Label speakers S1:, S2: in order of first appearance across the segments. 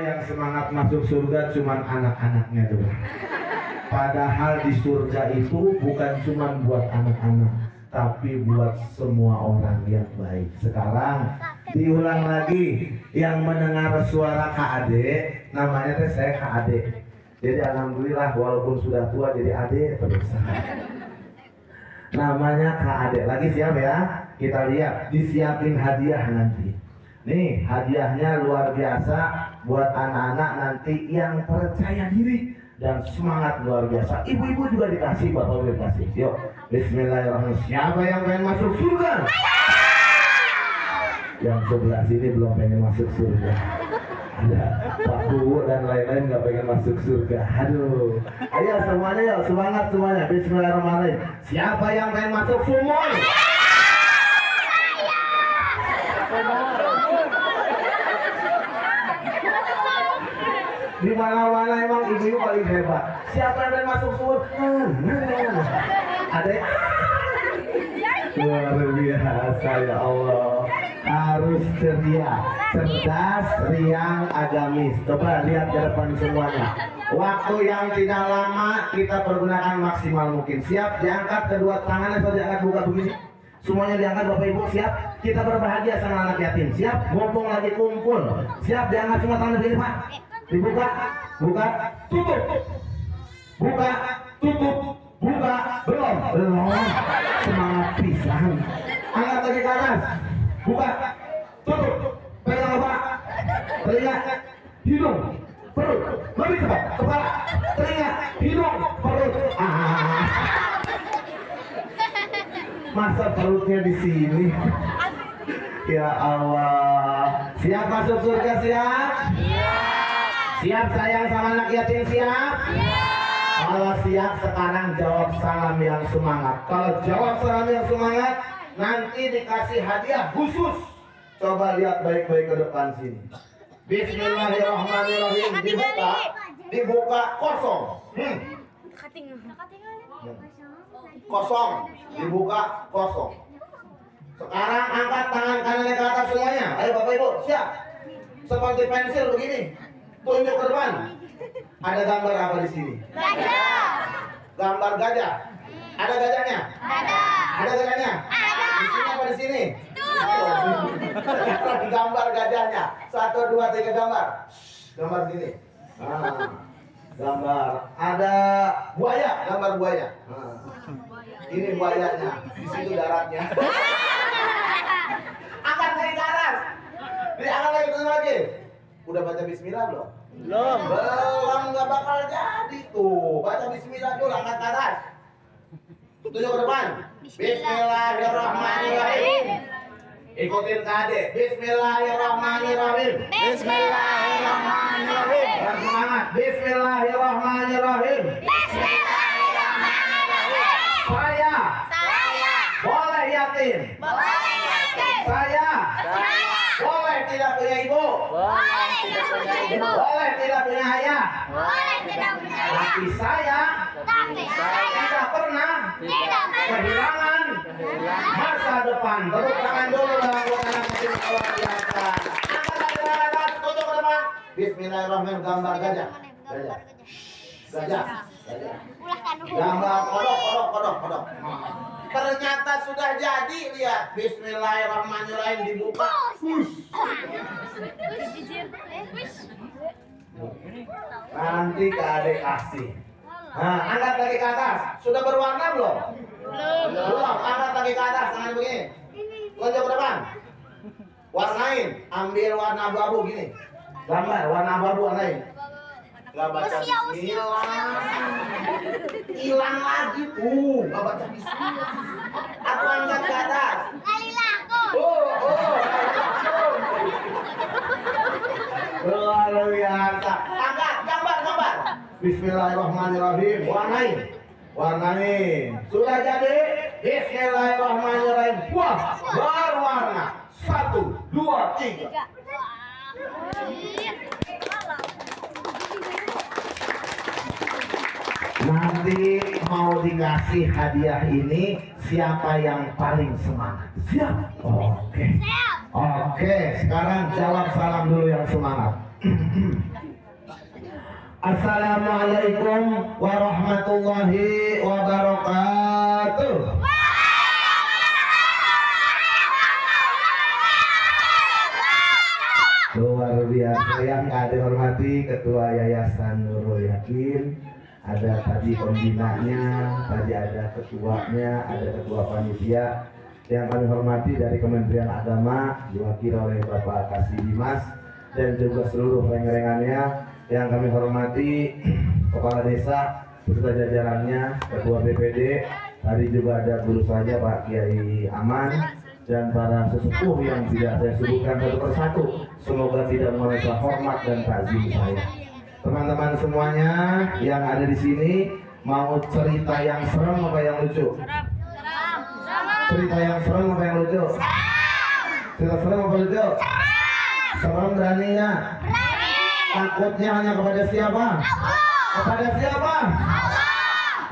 S1: yang semangat masuk surga cuman anak-anaknya doang. Padahal di surga itu bukan cuman buat anak-anak, tapi buat semua orang yang baik. Sekarang diulang lagi, yang mendengar suara Kak Ade, namanya teh saya Kak Ade. Jadi alhamdulillah walaupun sudah tua jadi Ade terus. Namanya Kak Ade. Lagi siap ya? Kita lihat, disiapin hadiah nanti. Nih hadiahnya luar biasa buat anak-anak nanti yang percaya diri dan semangat luar biasa. Ibu-ibu juga dikasih, bapak juga dikasih. Yuk, bismillahirrahmanirrahim. Siapa yang pengen masuk surga? Yang sebelah sini belum pengen masuk surga. Ada Pak Bu dan lain-lain nggak pengen masuk surga. Aduh. Ayo semuanya yuk, semangat semuanya. Bismillahirrahmanirrahim. Siapa yang pengen masuk sumur? Di mana-mana emang ibu paling hebat. Siapa yang pengen masuk sumur? Ada luar biasa ya Allah. Harus ceria, cerdas, riang, agamis. Coba lihat ke depan semuanya. Waktu yang tidak lama kita pergunakan maksimal mungkin. Siap? Diangkat kedua tangannya, atau diangkat buka begini. Semuanya diangkat Bapak Ibu. Siap? Kita berbahagia sama anak yatim. Siap? Mumpung lagi kumpul. Siap? Diangkat semua tangan begini Pak. Dibuka, buka, tutup, buka, tutup, buka, belum, semangat pisan. Angkat lagi ke atas, buka, tutup, pegang apa? Telinga, hidung, perut, lebih cepat, kepala, telinga, hidung, perut. Masa perutnya di sini? Ya Allah, siap masuk surga siap? Siap sayang sama anak yatim siap? Kalau siap sekarang jawab salam yang semangat. Kalau jawab salam yang semangat nanti dikasih hadiah khusus. Coba lihat baik-baik ke depan sini. Bismillahirrahmanirrahim. Dibuka kosong. Kosong. Dibuka kosong. Sekarang angkat tangan kanannya ke atas semuanya. Ayo Bapak Ibu siap. Seperti pensil begini. Tunjuk ke depan. Ada gambar apa di sini?
S2: Gajah.
S1: Gambar gajah. Ada gajahnya?
S2: Ada.
S1: Ada gajahnya?
S2: Ada.
S1: Di sini apa di sini?
S2: Tuh.
S1: Gambar gajahnya. 1, 2, 3 gambar. Gambar gini. Gambar. Ada buaya. Gambar buaya. Ini buayanya. Di situ daratnya. Angkat dari atas. Diangkat lagi terus lagi. Udah baca bismillah belum? Belum, nggak bakal jadi tuh. Baca bismillah dulu, angkat ke atas. Tunjuk ke depan. Bismillahirrahmanirrahim. Ikutin Kade. Bismillahirrahmanirrahim.
S2: Bismillahirrahmanirrahim.
S1: Dan semangat. Bismillahirrahmanirrahim.
S2: Bismillahirrahmanirrahim.
S1: Saya boleh yatim.
S2: Boleh yatim.
S1: Saya boleh tidak punya ibu.
S2: Boleh tidak punya ibu.
S1: Boleh tidak punya ayah.
S2: Boleh tidak punya ayah.
S1: Tapi saya tidak pernah kehilangan masa depan. Tepuk tangan dulu dalam buatan kecil luar biasa. Angkat lagi ke atas, tutup ke depan. Bismillahirrahmanirrahim. Gambar gajah. Gajah. Gambar kodok. Ternyata sudah jadi, lihat. Bismillahirrahmanirrahim dibuka. Nanti ke adik kasih. Nah, angkat lagi ke atas. Sudah berwarna belum? Belum. Angkat lagi ke atas, tangan begini. Lonjok ke depan. Warnain. Ambil warna abu-abu gini. Gambar warna abu-abu warnain. Gak baca bismillah. Hilang lagi tuh. Gak baca bismillah. Aku angkat ke atas. Luar biasa. Angkat gambar. Bismillahirrahmanirrahim. Warnain. Sudah jadi. Bismillahirrahmanirrahim. Wah, berwarna. 1, 2, 3. Nanti mau dikasih hadiah ini siapa yang paling semangat? Siap? Oke. Sekarang jawab salam dulu yang semangat. Assalamualaikum warahmatullahi wabarakatuh. Luar biasa yang kami hormati Ketua Yayasan Nurul Yakin, ada tadi pembinanya, tadi ada ketuanya, ada ketua panitia. Yang kami hormati dari Kementerian Agama diwakili oleh Bapak Kasih Dimas dan juga seluruh reng-rengannya. Yang kami hormati Kepala Desa beserta jajarannya, Ketua BPD, tadi juga ada guru saja Pak Kiai Aman dan para sesepuh yang tidak saya sebutkan satu persatu. Semoga tidak merasa hormat dan takzim saya. Teman-teman semuanya yang ada di sini, mau cerita yang serem apa yang lucu? Cerita yang serem apa yang lucu? Cerita serem apa lucu? Serem berani nggak? Takutnya hanya kepada siapa? Kepada siapa?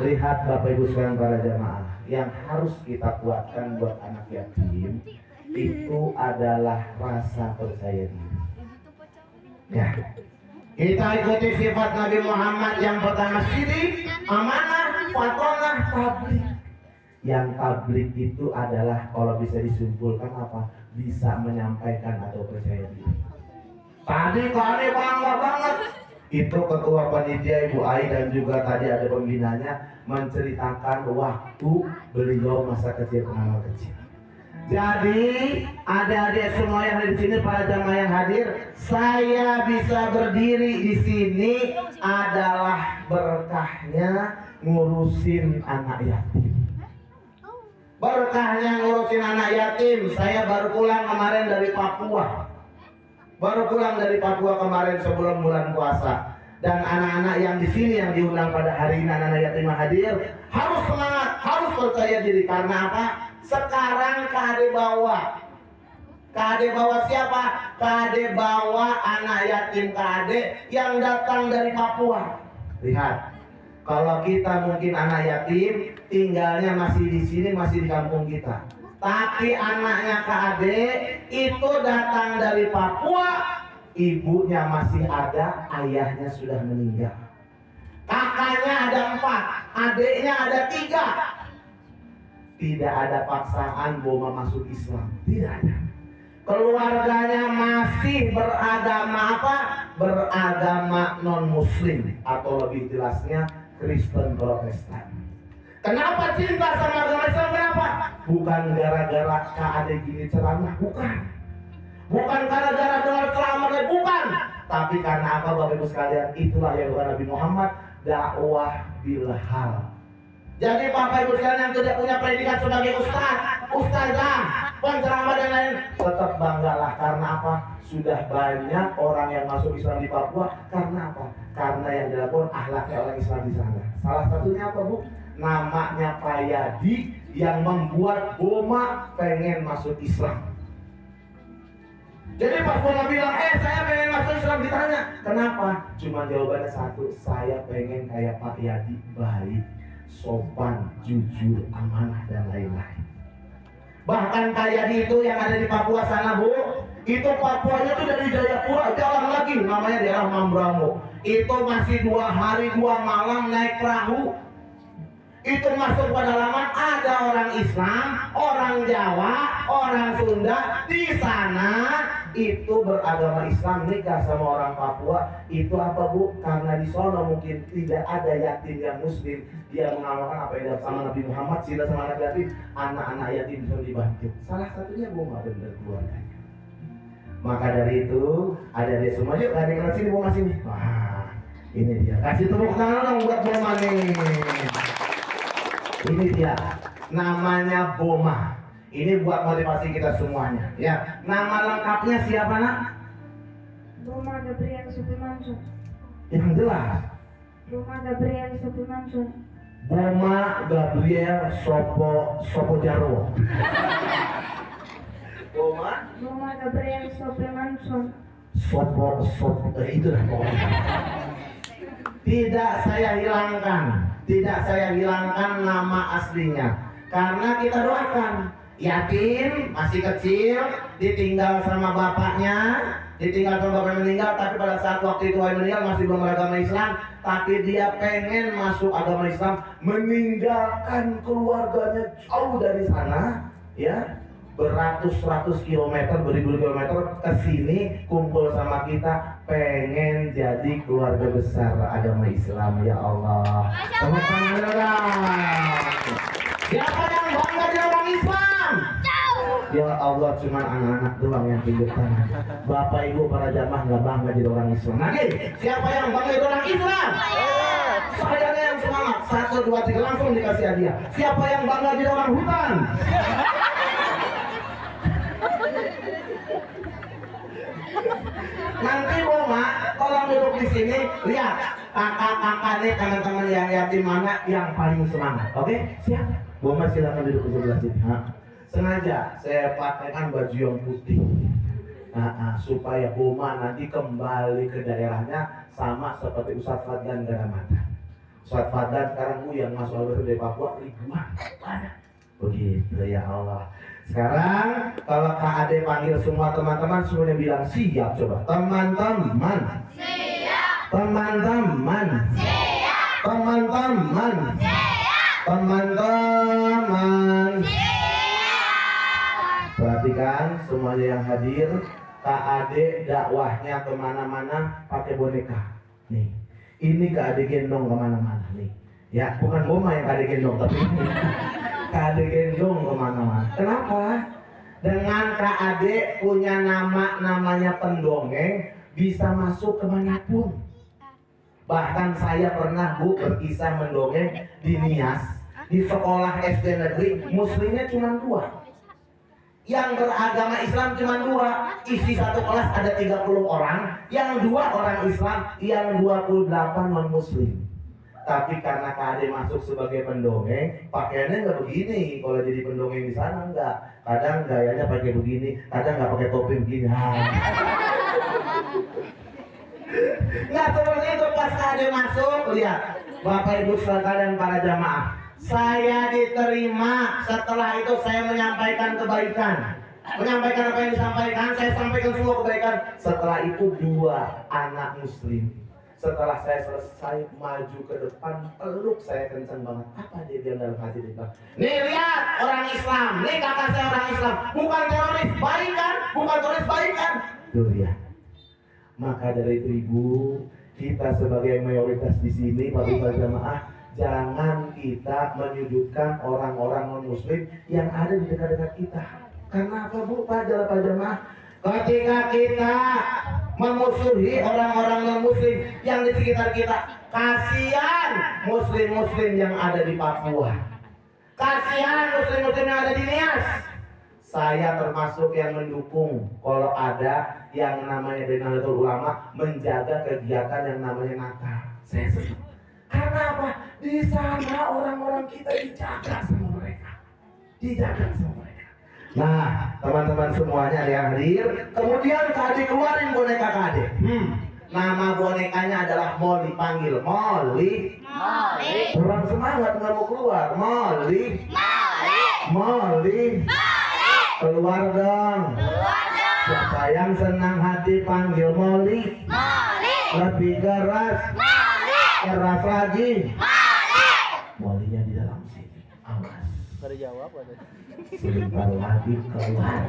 S1: Lihat Bapak Ibu sekalian para jamaah, yang harus kita kuatkan buat anak yatim itu adalah rasa percaya diri. Ya, kita ikuti sifat Nabi Muhammad yang pertama, sidik, amanah, fatonah, tablik. Yang tablik itu adalah kalau bisa disimpulkan apa? Bisa menyampaikan atau percaya diri. Tadi bangga banget. Itu ketua panitia Ibu Ai dan juga tadi ada pembinanya menceritakan waktu beliau masa kecil, pengalaman kecil. Jadi adik-adik semua yang ada di sini, para jamaah yang hadir, saya bisa berdiri di sini adalah berkahnya ngurusin anak yatim. Berkahnya ngurusin anak yatim. Saya baru pulang kemarin dari Papua. Baru pulang dari Papua kemarin sebelum bulan puasa. Dan anak-anak yang di sini yang diundang pada hari ini, anak-anak yatim hadir, harus semangat, harus percaya diri. Karena apa? Sekarang KD bawa. KD bawa siapa? KD bawa anak yatim KD yang datang dari Papua. Lihat. Kalau kita mungkin anak yatim, tinggalnya masih di sini, masih di kampung kita. Tapi anaknya KD itu datang dari Papua, ibunya masih ada, ayahnya sudah meninggal. Kakaknya ada 4, adiknya ada 3. Tidak ada paksaan Boma masuk Islam, tidak ada. Keluarganya masih beragama apa? Beragama non-Muslim atau lebih jelasnya Kristen Protestan. Kenapa cinta sama agama Islam? Kenapa? Bukan gara-gara KAD gini ceramah, bukan. Bukan gara-gara dengar ceramah, bukan. Tapi karena apa Bapak Ibu sekalian? Itulah yang bukan Nabi Muhammad, dakwah bilhal. Jadi Bapak Ibu sekalian yang tidak punya predikat sebagai ustaz, ustazah, penceramah dan lain, tetap banggalah. Karena apa? Sudah banyak orang yang masuk Islam di Papua. Karena apa? Karena yang dilakukan akhlaknya orang Islam di sana. Salah satunya apa Bu? Namanya Pak Yadi yang membuat Boma pengen masuk Islam. Jadi pas Boma bilang, saya pengen masuk Islam, ditanya, kenapa? Cuma jawabannya satu, saya pengen kayak Pak Yadi, baik, sopan, jujur, amanah, dan lain-lain. Bahkan Pak Yadi itu yang ada di Papua sana Bu, itu Papuanya itu dari Jayapura jalan lagi, namanya daerah Mambramo. Itu masih 2 hari 2 malam naik perahu. Itu masuk pedalaman, ada orang Islam, orang Jawa, orang Sunda di sana itu beragama Islam, nikah sama orang Papua. Itu apa Bu? Karena di sana mungkin tidak ada yatim yang Muslim, dia mengamalkan apa yang sama Nabi Muhammad, cinta sama anak yatim, anak-anak yatim bisa dibantu. Salah satunya Boma bener keluarganya. Maka dari itu ada dia semua, yuk ada yang sini Boma sini. Wah, ini dia. Kasih tepuk tangan dong buat Boma nih. Ini dia, namanya Boma. Ini buat motivasi kita semuanya. Ya, nama lengkapnya siapa nak?
S3: Boma Gabriel Supimansyah.
S1: Yang jelas.
S3: Boma Gabriel Supimansyah.
S1: Boma Gabriel Sopo Jarwo.
S3: Boma Gabriel Supimansyah.
S1: Sopo itu lah pokoknya. Tidak saya hilangkan nama aslinya, karena kita doakan yatim masih kecil, ditinggal sama bapaknya, ditinggal sama bapaknya meninggal, tapi pada saat waktu itu ayah meninggal masih belum beragama Islam, tapi dia pengen masuk agama Islam, meninggalkan keluarganya jauh dari sana, ya, beratus-ratus kilometer, beribu kilometer ke sini kumpul sama kita, pengen jadi keluarga besar agama Islam. Ya Allah, tepuk tangan dong. Siapa yang bangga di orang Islam? Ya Allah, cuma anak-anak doang yang pinggir tangan. Bapak ibu para jamaah nggak bangga jadi orang Islam. Lagi, siapa yang bangga jadi orang Islam? Saya yang semangat. 1, 2, 3 langsung dikasih hadiah. Siapa yang bangga jadi orang hutan? Nanti Boma, tolong duduk di sini, lihat kakak-kakak nih, teman-teman yang yatim mana yang paling semangat. Oke, siap? Boma silakan duduk di sebelah sini. Sengaja saya pakaikan baju yang putih, supaya Boma nanti kembali ke daerahnya sama seperti Ustadz Fadlan Garamata. Ustadz Fadlan sekarang yang masuk dari Papua ribuan, banyak. Begitu ya Allah. Sekarang kalau Kak Ade panggil semua teman-teman, semuanya bilang siap. Coba teman-teman siap, teman-teman siap, teman-teman siap, teman-teman siap. Perhatikan semuanya yang hadir, Kak Ade dakwahnya kemana-mana pakai boneka. Nih, ini Kak Ade gendong kemana-mana nih. Ya, bukan Boma yang Kak Ade gendong, tapi Kak Ade gendong kemana-mana. Kenapa? Dengan Kak Ade punya namanya pendongeng, bisa masuk kemanapun. Bahkan saya pernah berkisah mendongeng di Nias, di sekolah SD negeri, muslimnya cuma 2. Yang beragama Islam cuma 2. Isi satu kelas ada 30 orang, yang 2 orang Islam, yang 28 non muslim. Tapi karena Kak Ade masuk sebagai pendongeng, pakaiannya nggak begini. Kalau jadi pendongeng di sana nggak. Kadang gayanya pakai begini, kadang nggak pakai topi begini. Nggak seperti itu. Pas Kak Ade masuk, lihat Bapak Ibu sekalian para jamaah, saya diterima. Setelah itu saya menyampaikan kebaikan. Menyampaikan apa yang disampaikan, saya sampaikan semua kebaikan. Setelah itu 2 anak muslim. Setelah saya selesai maju ke depan, peluk saya kencang banget. Apa dia bilang dalam hati dia? Nih lihat orang Islam, nih kakak saya orang Islam, bukan teroris, baik kan? Bukan teroris, baik kan? Tuh lihat. Maka dari itu ibu, kita sebagai mayoritas di sini, Bapak jamaah, jangan kita menyudutkan orang-orang non muslim yang ada di dekat-dekat kita. Karena apa Bu? Pak jamaah, ketika kita memusuhi orang-orang non-muslim yang di sekitar kita, kasihan muslim-muslim yang ada di Papua, kasihan muslim-muslim yang ada di Nias. Saya termasuk yang mendukung kalau ada yang namanya Nahdlatul Ulama menjaga kegiatan yang namanya Natal. Saya setuju. Karena apa? Di sana orang-orang kita dijaga sama mereka, dijaga sama mereka. Nah, teman-teman semuanya yang hadir, kemudian Kak Ade keluarin boneka Kak Ade. Nama bonekanya adalah Molly, panggil Molly.
S2: Molly.
S1: Kurang semangat nggak mau keluar. Molly.
S2: Molly.
S1: Molly.
S2: Molly.
S1: Keluar dong.
S2: Keluar dong.
S1: Siapa yang senang hati panggil Molly.
S2: Molly.
S1: Lebih keras.
S2: Molly.
S1: Keras lagi.
S2: Molly.
S1: Molly-nya di dalam sini. Awas.
S4: Ada jawab ada.
S1: Sebentar lagi keluar.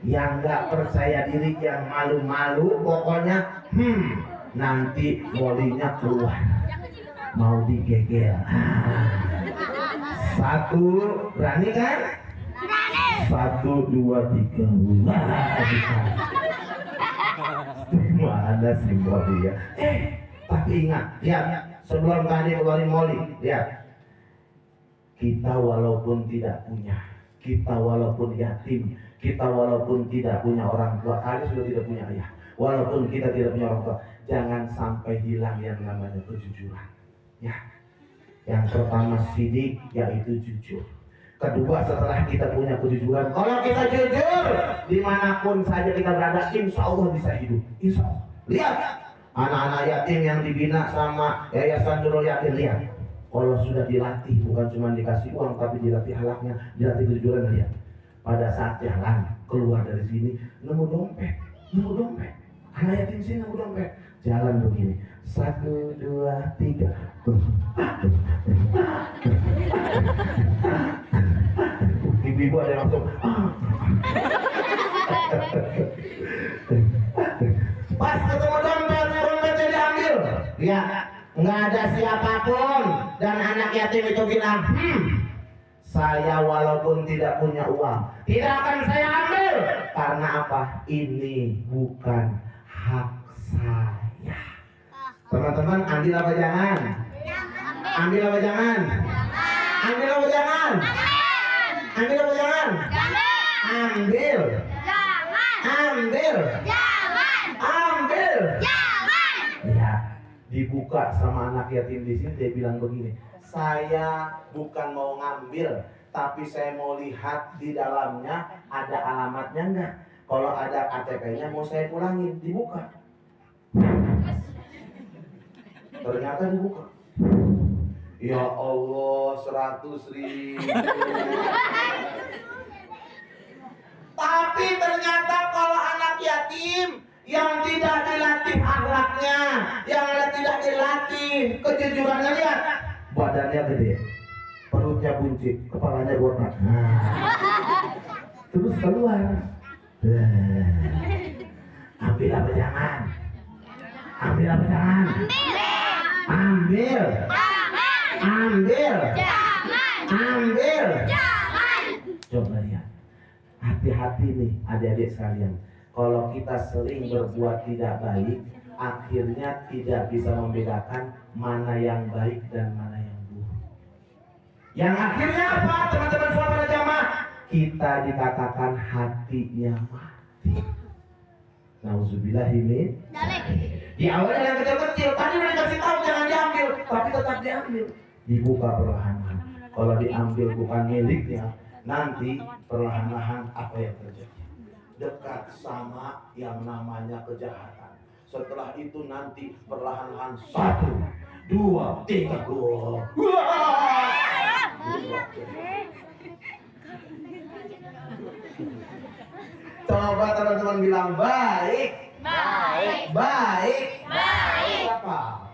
S1: Yang nggak percaya diri, yang malu-malu, pokoknya nanti Molly-nya keluar, mau digegel. 1, berani kan? 1, 2, 3. Mana sih Molly ya? Tapi ingat, lihat sebelum tadi keluarin Molly, lihat. Kita walaupun tidak punya, kita walaupun yatim, kita walaupun tidak punya orang tua, kalian sudah tidak punya ayah, walaupun kita tidak punya orang tua, jangan sampai hilang yang namanya kejujuran. Ya, yang pertama sidik, yaitu jujur. Kedua, setelah kita punya kejujuran, kalau kita jujur, dimanapun saja kita berada, insya Allah bisa hidup. Insya Allah. Lihat, anak-anak yatim yang dibina sama Yayasan Nurul Yatim, lihat. Kalau sudah dilatih, bukan cuma dikasih uang, tapi dilatih halaknya, dilatih kejujuran, lihat. Pada saat jalan, keluar dari sini, nemu dompet. nemu dompet. Anak yatim sini nemu dompet. Jalan begini. 1, 2, 3. Ibu-ibu ada yang langsung. Pas ketemu dompet, dompetnya diambil. Ya, nggak ada siapapun. Dan anak yatim itu bilang, saya walaupun tidak punya uang, tidak akan saya ambil. Karena apa? Ini bukan hak saya. Teman-teman, ambil apa jangan? Ambil apa jangan? Ambil apa jangan? Ambil apa jangan? Ambil. Ambil. Ambil. Lihat, dibuka sama anak yatim di sini, dia bilang begini, saya bukan mau ngambil, tapi saya mau lihat di dalamnya ada alamatnya enggak. Kalau ada KTP-nya mau saya pulangin. Dibuka. Ternyata dibuka. Ya Allah, 100.000. Tapi ternyata kalau anak yatim yang tidak dilatih akhlaknya, yang tidak dilatih kejujurannya, lihat, badannya gede, perutnya buncit, kepalanya botak. Terus keluar. Ambil apa jangan? Ambil apa jangan? Ambil. Ambil. Ambil. Coba lihat. Hati-hati nih adik-adik sekalian. Kalau kita sering berbuat tidak baik, akhirnya tidak bisa membedakan mana yang baik dan mana yang buruk. Yang akhirnya apa, teman-teman saudara jamaah? Kita dikatakan hatinya mati. Nauzubillahimin. Di awalnya yang kecil-kecil, tadi udah dikasih tahu jangan diambil, tapi tetap diambil. Dibuka perlahan-lahan. Kalau diambil bukan miliknya, nanti perlahan-lahan apa yang terjadi? Dekat sama yang namanya kejahatan. Setelah itu nanti perlahan-lahan 1, 2, 3. Coba teman-teman bilang baik.
S2: Baik.
S1: Baik.
S2: Baik.
S1: Apa?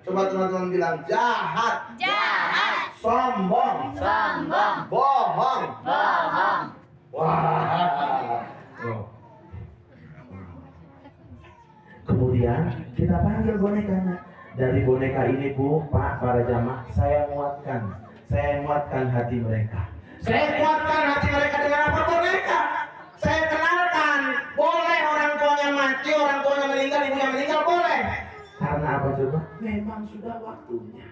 S1: Coba teman-teman bilang jahat.
S2: Jahat.
S1: Sombong.
S2: Sombong.
S1: Bohong.
S2: Bohong.
S1: Wah. Kemudian kita panggil bonekanya. Dari boneka ini Bu, Pak, para jamaah, saya muatkan hati mereka. Saya kuatkan hati mereka dengan apa? Boneka. Saya kenalkan, boleh orang tuanya mati, orang tuanya meninggal, ibunya meninggal, boleh. Karena apa coba? Memang sudah waktunya.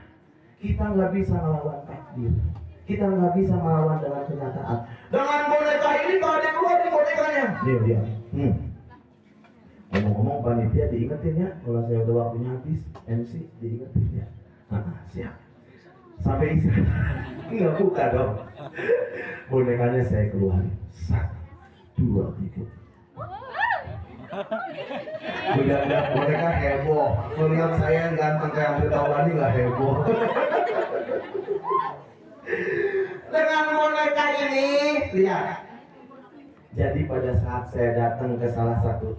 S1: Kita nggak bisa melawan takdir. Kita nggak bisa melawan dengan kenyataan. Dengan boneka ini kalau dia keluar di bonekanya. Dia. Ngomong-ngomong panitia diingetin ya, kalau saya udah waktunya habis MC diingetin ya. Siap. Sampai isi. Nggak buka dong. Bonekanya saya keluarin. 1, 2, 3. Udah lihat boneka heboh. Melihat saya yang ganteng kayak Amir Taulani nggak heboh. Dengan boneka ini, lihat. Jadi pada saat saya datang ke salah satu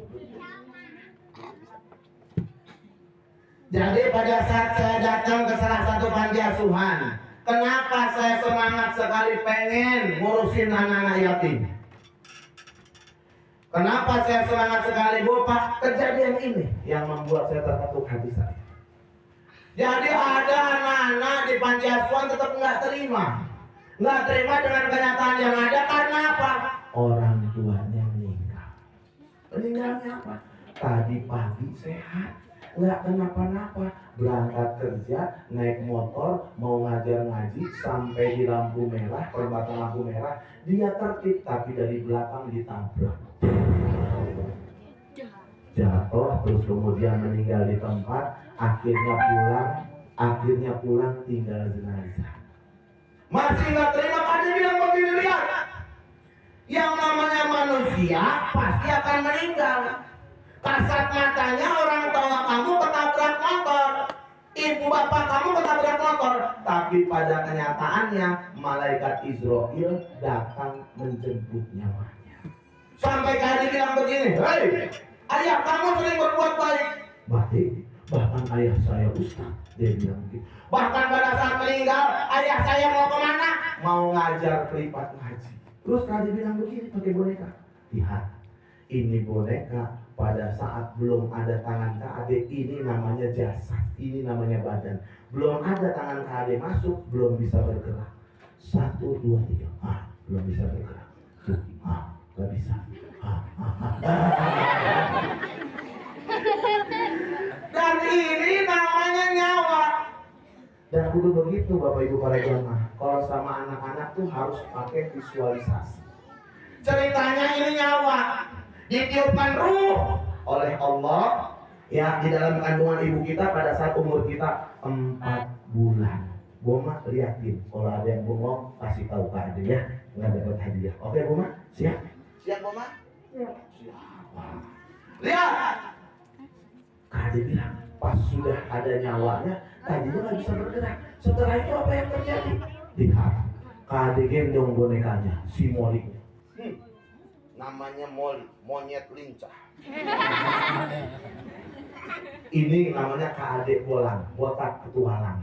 S1: panti asuhan, kenapa saya semangat sekali pengen ngurusin anak-anak yatim? Kenapa saya semangat sekali, Bu, Pak? Kejadian ini yang membuat saya terketuk hati saya. Jadi ada anak-anak di panti asuhan tetap nggak terima dengan kenyataan yang ada. Karena apa? Orang tuanya meninggal. Meninggalnya apa? Tadi pagi sehat, nggak kenapa-napa, berangkat kerja, naik motor, mau ngajar ngaji, sampai di lampu merah, perempatan lampu merah, dia tertib, tapi dari belakang ditabrak. Jatuh, terus kemudian meninggal di tempat, akhirnya pulang tinggal jenazah. Masih nggak terima, kan dia bilang begini, lihat, yang namanya manusia pasti akan meninggal. Kasat matanya orang tua kamu ketabrak motor, ibu bapak kamu ketabrak motor, tapi pada kenyataannya malaikat Israel datang menjemput nyawanya. Sampai kali bilang begini, hei, ayah kamu sering berbuat baik. Baik, bahkan ayah saya ustaz, dia bilang begitu. Bahkan pada saat meninggal, ayah saya mau kemana? Mau ngajar privat ngaji. Terus kali bilang begini pakai boneka. Lihat, ini boneka pada saat belum ada tangan KAD, ini namanya jasad, ini namanya badan. Belum ada tangan KAD masuk, belum bisa bergerak. 1, 2, 3, belum bisa bergerak. Gak bisa. Dan ini namanya nyawa. Dan kudu begitu Bapak Ibu para jamaah. Kalau sama anak-anak tuh harus pakai visualisasi. Ceritanya ini nyawa ditiupkan ruh oleh Allah ya di dalam kandungan ibu kita pada saat umur kita 4 bulan. Boma liatin kalau ada yang bengong kasih tahu Kak Ade ya, nggak dapat hadiah. Oke Boma, siap? Siap Boma?
S3: Siap.
S1: Siap. Lihat, Kak Ade bilang pas sudah ada nyawanya tadinya nggak bisa bergerak. Setelah itu apa yang terjadi? Lihat, Kak Ade gendong bonekanya, si Molly. Namanya Molly, monyet lincah. Ini namanya Kak Ade Bolang, botak petualang.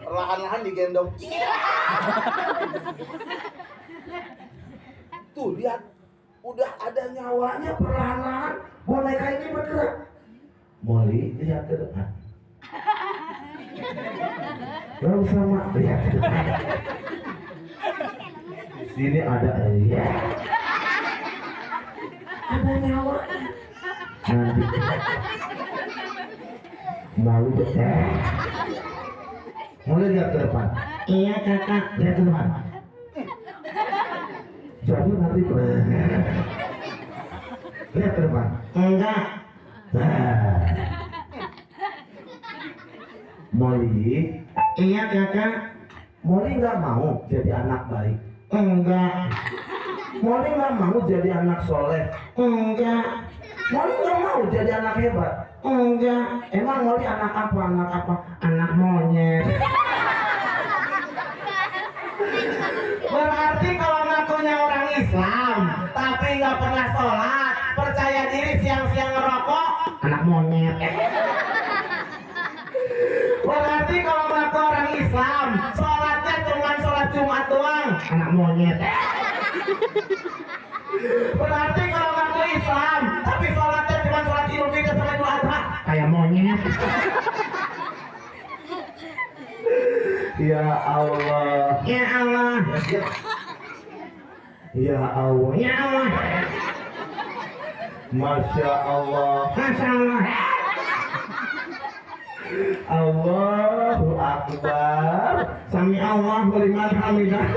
S1: Perlahan-lahan digendong. Tuh lihat, udah ada nyawanya, perlahan-lahan boneka ini bergerak. Molly lihat ke depan. Lalu sama lihat ke depan. Sini ada ya. Ada nyawa. Nanti malu betul. Mulai lihat ke depan. Iya kakak, lihat ke depan. Jadi nanti lihat ke depan. Enggak. Molly, iya kakak. Molly nggak mau jadi anak baik. Enggak. Molly nggak mau jadi anak soleh. Enggak. Molly nggak mau jadi anak hebat. Enggak. Emang Molly anak apa? Anak apa? Anak monyet. Berarti kalau ngakunya orang Islam tapi nggak pernah sholat, percaya diri siang-siang ngerokok, anak monyet. Berarti kalau ngaku orang Islam, sholatnya cuma sholat Jumat doang, anak monyet. Berarti kalau ngaku Islam, tapi sholatnya cuma sholat Idul Fitri sama Idul Adha, kayak monyet. Ya Allah, ya Allah, ya Allah, ya Allah, Masya Allah, Masya Allah. Allahu Akbar. Sami Allahu liman hamidah.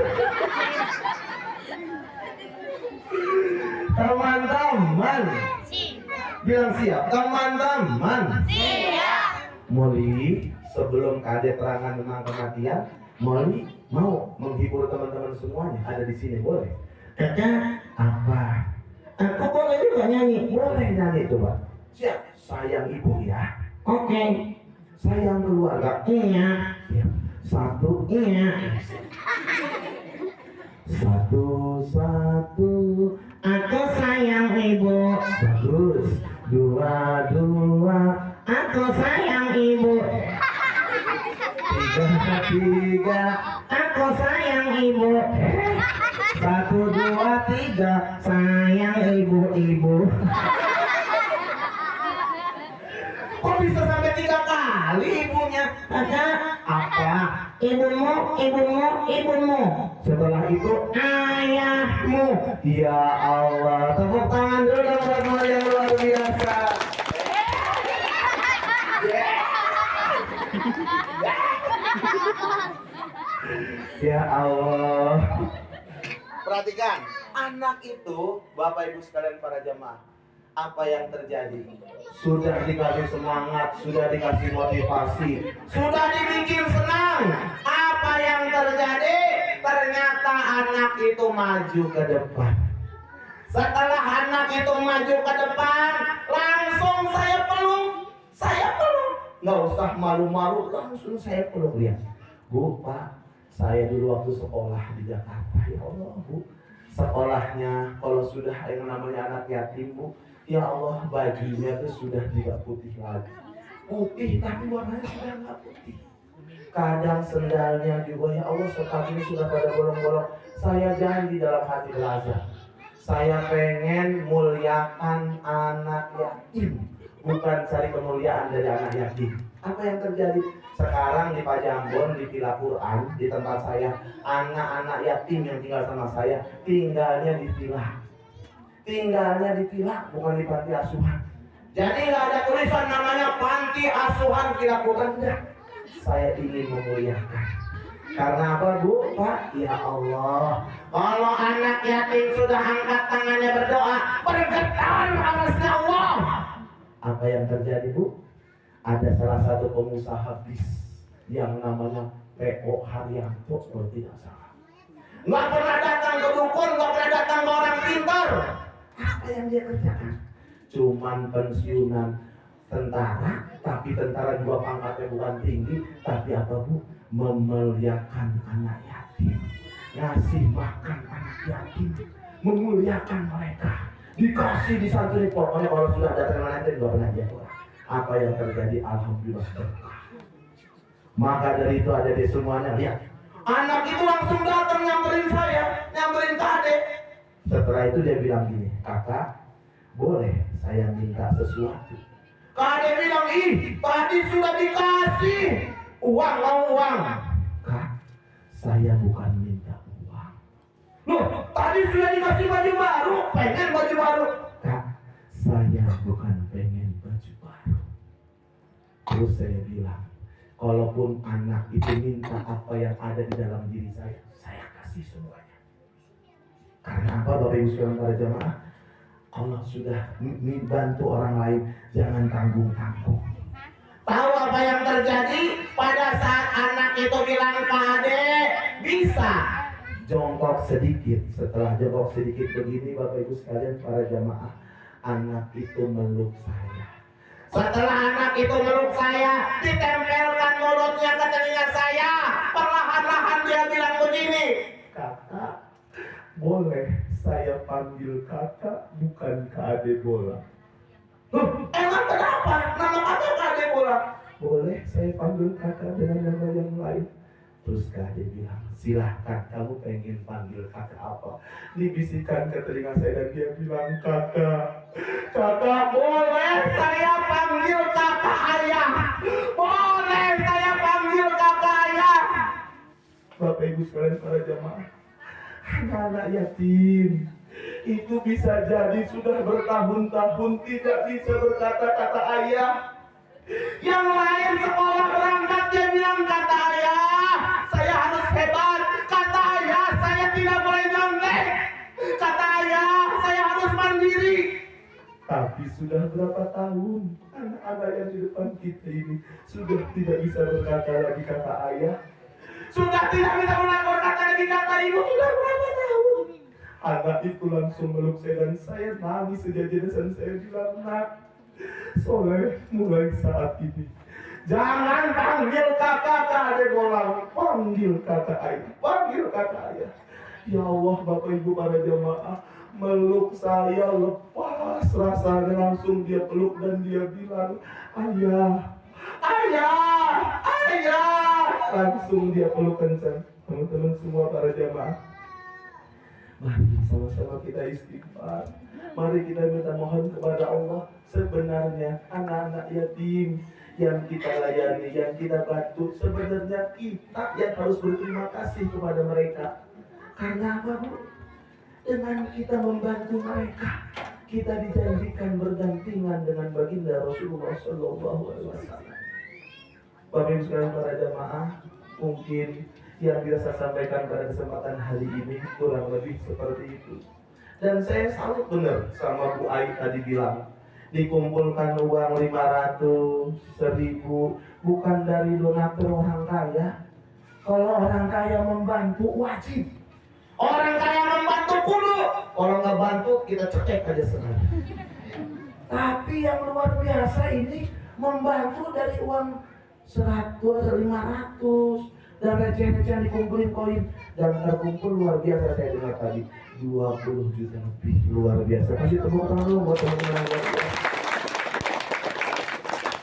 S1: Teman-teman, bilang siap. Teman-teman,
S2: Siap.
S1: Molly, sebelum Kade terangan tentang kematian, Molly mau menghibur teman-teman semuanya. Ada di sini, boleh? Kakak, apa? Aku boleh juga nyanyi. Boleh nyanyi, coba. Siap. Sayang ibu ya. Oke. Sayang keluarga. Iya. Ya. 1, iya. 1, 1. Aku sayang ibu. Bagus. 2, 2. Aku sayang ibu. 3, 3. Aku sayang ibu. 1, 2, 3. Sayang ibu-ibu. Kok bisa sampai 3 kali ibunya? Ada apa? Ibumu, ibumu, ibumu. Setelah itu ayahmu. Ya Allah, tepuk tangan dulu dong buat Molly yang luar biasa. Ya Allah. Perhatikan, anak itu, Bapak Ibu sekalian para jemaah, apa yang terjadi? Sudah dikasih semangat, sudah dikasih motivasi, sudah dibikin senang. Apa yang terjadi? Ternyata anak itu maju ke depan. Setelah anak itu maju ke depan, langsung saya peluk. Nggak usah malu-malu, langsung saya peluk dia. Bu, Pak, saya dulu waktu sekolah di Jakarta, ya Allah Bu, sekolahnya kalau sudah yang namanya anak yatim Bu, ya Allah bajunya tuh sudah tidak putih lagi, putih tapi warnanya sudah nggak putih. Kadang sendalnya juga ya Allah sepatunya sudah pada bolong-bolong. Saya janji dalam hati belajar, saya pengen muliakan anak yatim, bukan cari kemuliaan dari anak yatim. Apa yang terjadi sekarang di Pajambon, di Villa Quran, di tempat saya, anak-anak yatim yang tinggal sama saya tinggalnya di villa, bukan di panti asuhan. Jadi nggak ada tulisan namanya panti asuhan Villa Quran. Enggak. Saya ingin memuliakan. Karena apa Bu? Pak, ya Allah, kalau anak yatim sudah angkat tangannya berdoa, bergetar alasnya Allah. Apa yang terjadi Bu? Ada salah satu pengusaha bis yang namanya P.O. Haryanto kalau tidak salah. Nggak pernah datang ke dukun, nggak pernah datang ke orang pintar. Apa yang dia kerjakan? Cuman pensiunan tentara, tapi tentara juga pangkatnya bukan tinggi, tapi apa Bu? Memuliakan anak yatim, ngasih makan anak yatim, memuliakan mereka, dikasih disantuni. Pokoknya kalau sudah ada terima nanti nggak pernah jatuh. Apa yang terjadi? Alhamdulillah berkah. Maka dari itu ada di semuanya lihat, anak itu langsung datang nyamperin saya, nyamperin Kak. Setelah itu dia bilang gini, kakak boleh saya minta sesuatu? Kak bilang, ih tadi sudah dikasih uang, mau uang. Kak, saya bukan minta uang. Loh, tadi sudah dikasih baju baru, pengen baju baru. Kak, saya bukan pengen baju baru. Terus saya bilang, kalaupun anak itu minta apa yang ada di dalam diri saya kasih semuanya. Karena apa Bapak Ibu sekalian para jamaah? Allah sudah membantu orang lain, jangan tanggung-tanggung. Tahu apa yang terjadi pada saat anak itu bilang Kade bisa jongkok sedikit. Setelah jongkok sedikit begini Bapak Ibu sekalian para jamaah, anak itu meluk saya. Setelah anak itu meluk saya, ditempelkan mulutnya ke telinga saya, perlahan-lahan dia bilang begini, kakak, boleh saya panggil kakak bukan Kade Bola? Emang kenapa? Nama kakak Kade Bola? Boleh saya panggil kakak dengan nama yang lain? Terus Kade bilang, silahkan, kamu pengen panggil kakak apa? Dibisikkan ke telinga saya dan dia bilang, kakak boleh saya panggil kakak ayah? Boleh saya panggil kakak ayah? Bapak Ibu sekalian para jamaah, anak yatim itu bisa jadi sudah bertahun-tahun tidak bisa berkata-kata ayah. Yang lain sekolah berangkat dia bilang kata ayah, saya harus hebat. Kata ayah, saya tidak boleh nyontek. Kata ayah, saya harus mandiri. Tapi sudah berapa tahun anak-anak yang di depan kita ini sudah tidak bisa berkata lagi kata ayah, sudah tidak bisa berkata lagi kata ibu. Sudah berapa tahun? Anak itu langsung meluk saya dan saya nangis sejadi dan saya bilang, nak, Soleh, mulai saat ini jangan panggil kakak Kade Bola, panggil kakak ayah, panggil kakak ayah. Ya Allah Bapak Ibu para jamaah, meluk saya lepas rasanya, langsung dia peluk dan dia bilang, ayah, ayah, ayah. Langsung dia peluk kencang. Teman-teman semua para jamaah, mari sama-sama kita istighfar. Mari kita minta mohon kepada Allah. Sebenarnya anak-anak yatim yang kita layani, yang kita bantu, sebenarnya kita yang harus berterima kasih kepada mereka. Karena apa Bu? Dengan kita membantu mereka, kita dijanjikan berdampingan dengan baginda Rasulullah SAW. Bapak Ibu sekalian para jamaah, mungkin yang bisa saya sampaikan pada kesempatan hari ini kurang lebih seperti itu. Dan saya salut benar sama Bu Ai tadi bilang, dikumpulkan uang 500, 1000 bukan dari donatur orang kaya. Kalau orang kaya membantu wajib, orang kaya membantu kudu, kalau nggak bantu kita cekek aja senang. Tapi yang luar biasa ini membantu dari uang 100, 500, dan receh-recehan dikumpulin koin dan terkumpul luar biasa. Saya dengar tadi 20 juta lebih, luar biasa. Kasih tepuk tangan dulu buat teman-teman yang luar biasa.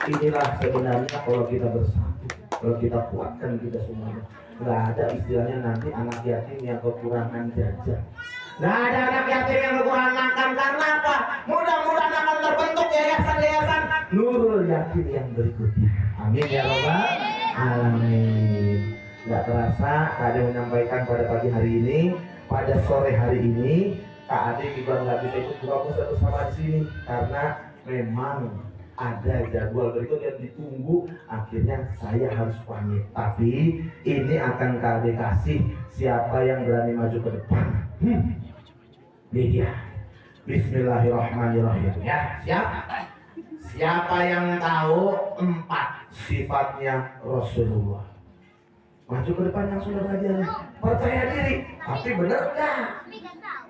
S1: Inilah sebenarnya kalau kita bersatu, kalau kita kuatkan kita semuanya, nggak ada istilahnya nanti anak yatim yang kekurangan jajan. Nggak ada anak yatim yang kekurangan makan. Karena apa? Mudah-mudahan akan terbentuk yayasan-yayasan Nurul Yatim yang berikutnya. Amin ya Rabbal Alamin. Nggak terasa Kak Ade menyampaikan pada pagi hari ini, pada sore hari ini Kak Ade juga nggak bisa ikut buka puasa bersama di sini karena memang ada jadwal berikut yang ditunggu. Akhirnya saya harus pamit. Tapi ini akan Kak Ade kasih siapa yang berani maju ke depan. Ini dia. Bismillahirrahmanirrahim. Ya, siap? Siapa yang tahu 4 sifatnya Rasulullah? Maju ke depan yang sudah belajar. Percaya diri. Tapi benar nggak?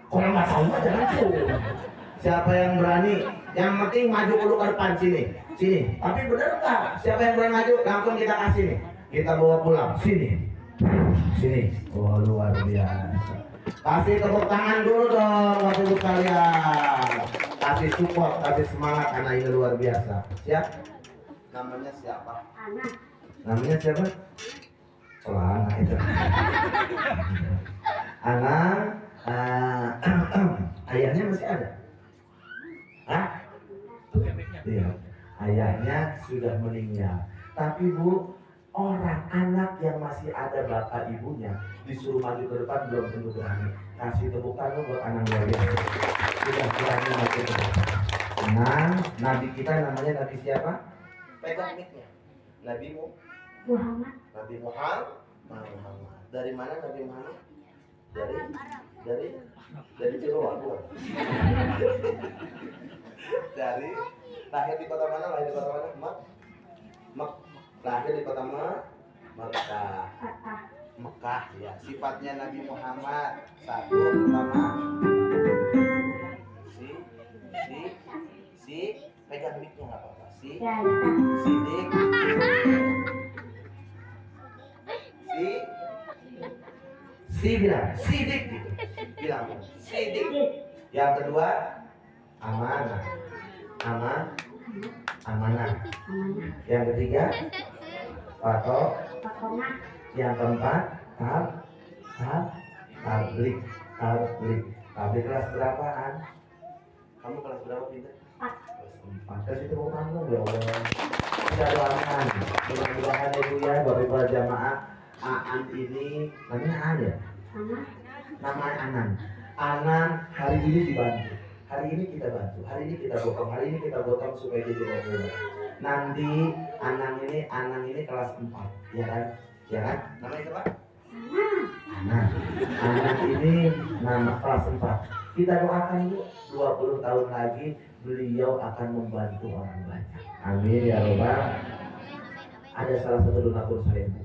S1: Kalau nggak tahu mah jangan cuy. Siapa yang berani? Yang penting maju dulu ke depan sini. Sini. Tapi benar nggak? Siapa yang berani maju? Langsung kita kasih nih. Kita bawa pulang. Sini. Sini. Oh luar biasa. Kasih tepuk tangan dulu dong Bapak Ibu sekalian. Kasih support, kasih semangat karena ini luar biasa. Siap? Namanya siapa?
S3: Anak.
S1: Namanya siapa? Celana itu. Anak, ayahnya masih ada? Hah? Iya. Ayahnya sudah meninggal. Tapi Bu, orang anak yang masih ada bapak ibunya disuruh maju ke depan belum tentu berani. Kasih tepuk tangan buat anak luar biasa. Sudah berani maju ke depan. Tenang, Nabi kita namanya Nabi siapa? Pegang mic-nya. Nabi
S3: Muhammad.
S1: Nabi Muhammad. Dari mana Nabi Muhammad? Dari Ciloa, bukan? Dari lahir di kota mana? Lahir di kota Mekah. Mekah ya. Sifatnya Nabi Muhammad. Satu pertama. Si pegang mic-nya nggak apa-apa. Sidik. Bilang sidik gitu. Bilang sidik. Yang kedua amanah. Yang ketiga
S3: Pakonah.
S1: yang keempat tablik. Tablik kelas berapaan? Kamu kelas berapa Pinter? Kelas 4. Kasih tepuk tangan ya Allah. Kita doakan mudah-mudahan ya Bu ya Bapak Ibu jamaah. Aan ini namanya Aan ya? Namanya Anan hari ini dibantu. Hari ini kita bantu, hari ini kita gotong supaya dia jadi bola. Nanti Anang ini kelas 4, ya kan? Namanya siapa? Anak ini nama kelas 4. Kita doakan Bu, 20 tahun lagi beliau akan membantu orang banyak. Amin ya Rabbal. Ada salah satu donatur saya Bu,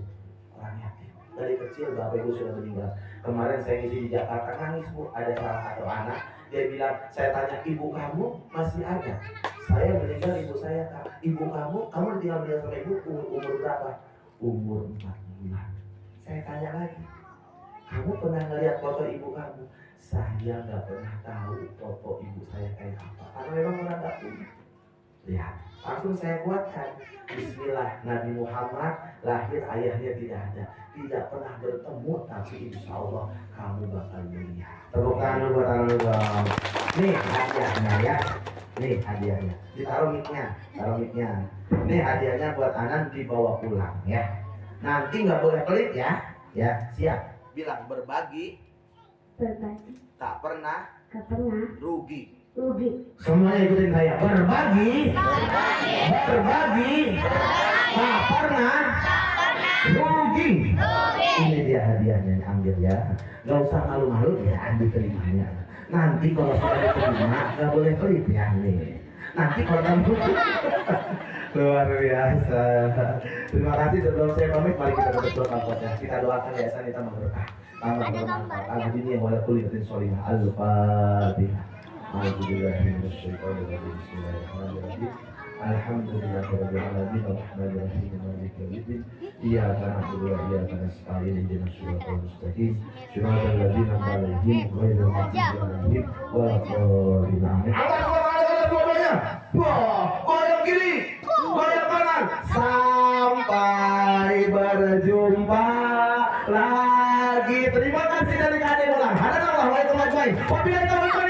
S1: orang yatim. Dari kecil Bapak Ibu sudah meninggal. Kemarin saya ngisi di Jakarta nangis Bu, ada salah satu anak. Dia bilang, saya tanya ibu kamu masih ada? Saya meninggal ibu saya Kak. Ibu kamu tinggal sama ibu umur berapa? Umur 4 bulan. Saya tanya lagi, kamu pernah ngeliat foto ibu kamu? Saya nggak pernah tahu foto ibu saya kayak apa. Karena memang orang nggak punya. Lihat, langsung saya kuatkan. Bismillah, Nabi Muhammad lahir ayahnya tidak ada, tidak pernah bertemu, tapi insya Allah kamu bakal melihat. Tepuk tangan buat Allah. Nih hadiahnya ya. Nih hadiahnya. Ditaruh mic-nya, Nih hadiahnya buat Anan dibawa pulang ya. Nanti nggak boleh pelit ya. Ya siap. Bilang berbagi. Tak pernah. Rugi. Semuanya ikutin saya. Berbagi. Tak pernah. Rugi. Ini dia hadiahnya, ambil ya. Gak usah malu-malu ya, ambil terimanya. Nanti kalau sudah diterima, gak boleh pelit ya nih. Nanti kalau kamu luar biasa. Terima kasih sebelum saya pamit, mari kita berdoa ya. Kita doakan yayasan kita berkah. Tambah bermanfaat. Alhamdulillah wala kulli khairin sholihah. Al-Fatihah. Alhamdulillah. Bismillahirrahmanirrahim. Alhamdulillahirabbil alamin arrahmanir rahim maliki yaumiddin iyyaka na'budu wa iyyaka nasta'in ihdinas siratal mustaqim siratal ladzina an'amta 'alaihim ghairil maghdubi 'alaihim waladdallin. Amin. Atas dua-duanya. Wah, goyang kiri, goyang kanan sampai berjumpa lagi. Terima kasih dari kami ulang. Ada Allah wa